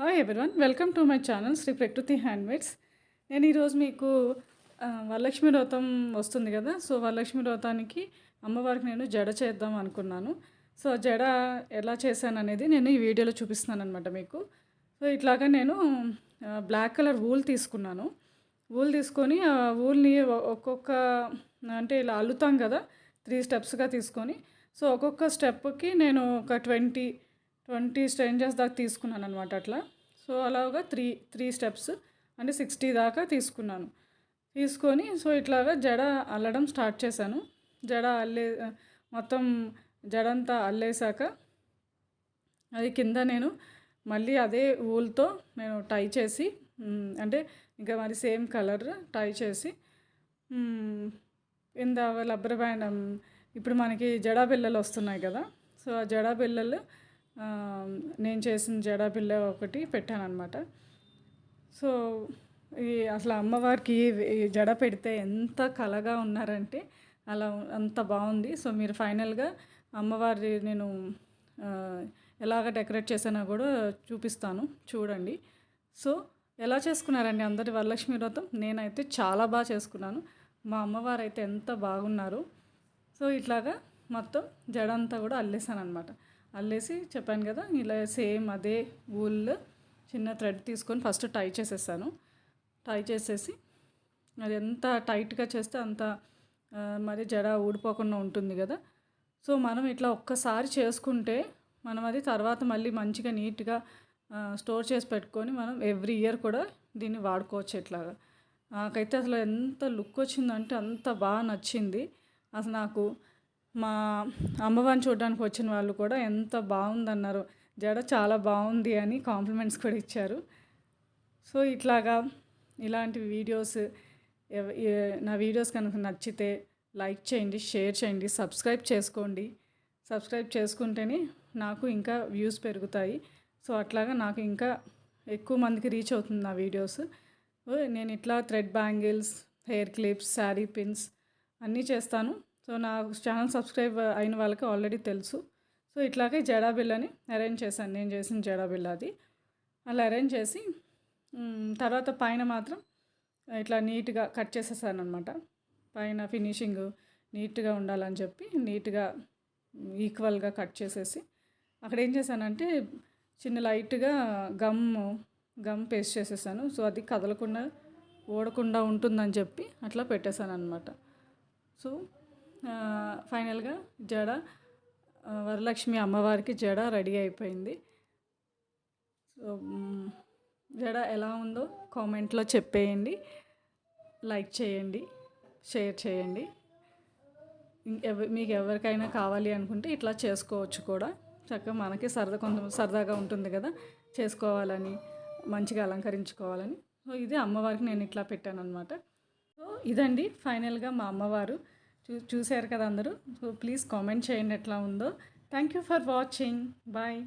Hi everyone, welcome to my channel Sri Prakruthi handmades. నేను ఈరోజు మీకు వరలక్ష్మి వ్రతం వస్తుంది కదా. సో వరలక్ష్మి వ్రతానికి అమ్మవారికి నేను జడ చేద్దాం అనుకున్నాను. సో జడ ఎలా చేశాను అనేది నేను ఈ వీడియోలో చూపిస్తున్నాను అనమాట మీకు. సో ఇట్లాగా నేను బ్లాక్ కలర్ వూల్ తీసుకున్నాను. వూల్ తీసుకొని ఆ వూల్ని ఒక్కొక్క అంటే ఇలా అల్లుతాం కదా, 3 స్టెప్స్గా తీసుకొని, సో ఒక్కొక్క స్టెప్కి నేను ఒక 20 స్ట్రేంజర్స్ దాకా తీసుకున్నాను అనమాట. అట్లా సో అలాగా త్రీ స్టెప్స్ అంటే 60 దాకా తీసుకున్నాను. తీసుకొని సో ఇట్లాగా జడ అల్లడం స్టార్ట్ చేశాను. జడ మొత్తం జడంతా అల్లేసాక అది కింద నేను మళ్ళీ అదే ఊల్తో నేను టై చేసి, అంటే ఇంకా మరి సేమ్ కలర్ టై చేసి కింద రబ్బర్ బ్యాండ్, ఇప్పుడు మనకి జడా బిళ్ళలు వస్తున్నాయి కదా, సో ఆ జడా బిళ్ళలు నేను చేసిన జడా బిళ్ళ ఒకటి పెట్టాను అనమాట. సో ఈ అసలు అమ్మవారికి జడ పెడితే ఎంత కళగా ఉన్నారంటే అలా అంత బాగుంది. సో మీరు ఫైనల్గా అమ్మవారి నేను ఎలాగ డెకరేట్ చేసానో కూడా చూపిస్తాను, చూడండి. సో ఎలా చేసుకున్నారండి అందరి వరలక్ష్మి వ్రతం? నేనైతే చాలా బాగా చేసుకున్నాను. మా అమ్మవారు అయితే ఎంత బాగున్నారు. సో ఇట్లాగా మొత్తం జడ అంతా కూడా అల్లేసాను అనమాట. అల్లేసి చెప్పాను కదా, ఇలా సేమ్ అదే వూల్ చిన్న థ్రెడ్ తీసుకొని ఫస్ట్ టై చేసేసాను. టై చేసేసి అది ఎంత టైట్గా చేస్తే అంత మరి జడ ఊడిపోకుండా ఉంటుంది కదా. సో మనం ఇట్లా ఒక్కసారి చేసుకుంటే మనం అది తర్వాత మళ్ళీ మంచిగా నీట్గా స్టోర్ చేసి పెట్టుకొని మనం ఎవ్రీ ఇయర్ కూడా దీన్ని వాడుకోవచ్చు. ఇట్లాగా నాకైతే అసలు ఎంత లుక్ వచ్చిందంటే అంత బాగా నచ్చింది. అసలు నాకు మా అమ్మవారిని చూడడానికి వచ్చిన వాళ్ళు కూడా ఎంత బాగుందన్నారు, జడ చాలా బాగుంది అని కాంప్లిమెంట్స్ కూడా ఇచ్చారు. సో ఇట్లాగా ఇలాంటి వీడియోస్ నా వీడియోస్ కనుక నచ్చితే లైక్ చేయండి, షేర్ చేయండి, సబ్స్క్రైబ్ చేసుకోండి. సబ్స్క్రైబ్ చేసుకుంటేనే నాకు ఇంకా వ్యూస్ పెరుగుతాయి. సో అట్లాగా నాకు ఇంకా ఎక్కువ మందికి రీచ్ అవుతుంది నా వీడియోస్. నేను ఇట్లా thread bangles, hair clips, sari pins అన్నీ చేస్తాను. సో నా ఛానల్ సబ్స్క్రైబ్ అయిన వాళ్ళకి ఆల్రెడీ తెలుసు. సో ఇట్లాగే జడా బిళ్ళని అరేంజ్ చేశాను, నేను చేసిన జడా బిళ్ళ అది అలా అరేంజ్ చేసి తర్వాత పైన మాత్రం ఇట్లా నీట్గా కట్ చేసేసాను అనమాట. పైన ఫినిషింగ్ నీట్గా ఉండాలని చెప్పి నీట్గా ఈక్వల్గా కట్ చేసేసి అక్కడ ఏం చేశానంటే చిన్న లైట్గా గమ్ పేస్ట్ చేసేసాను. సో అది కదలకుండా ఓడకుండా ఉంటుందని చెప్పి అట్లా పెట్టేశాను అనమాట. సో ఫైనల్గా జడ వరలక్ష్మి అమ్మవారికి జడ రెడీ అయిపోయింది. సో జడ ఎలా ఉందో కామెంట్లో చెప్పేయండి, లైక్ చేయండి, షేర్ చేయండి. మీకు ఎవరికైనా కావాలి అనుకుంటే ఇట్లా చేసుకోవచ్చు కూడా. చక్కగా మనకి కొంచెం సరదాగా ఉంటుంది కదా చేసుకోవాలని, మంచిగా అలంకరించుకోవాలని. సో ఇది అమ్మవారికి నేను ఇట్లా పెట్టాను అనమాట. సో ఇదండి ఫైనల్గా మా అమ్మవారు. చూశారు కదా అందరూ. సో ప్లీజ్ కామెంట్ చేయండి ఎట్లా ఉందో. Thank you for watching. Bye.